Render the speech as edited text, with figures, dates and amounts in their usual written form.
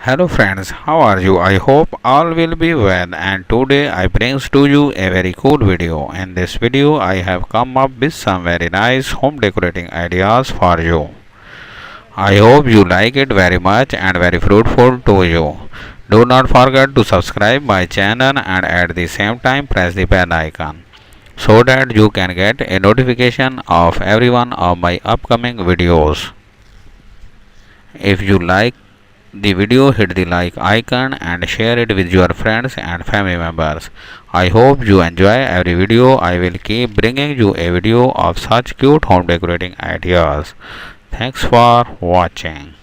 Hello friends, how are you? I hope all will be well, and today I brings to you a very cool video. In this video I have come up with some very nice home decorating ideas for you. I hope you like it very much and very fruitful to you. Do not forget to subscribe my channel and at the same time press the bell icon so that you can get a notification of every one of my upcoming videos. If you like the video, hit the like icon and share it with your friends and family members. I hope you enjoy every video. I will keep bringing you a video of such cute home decorating ideas. Thanks for watching.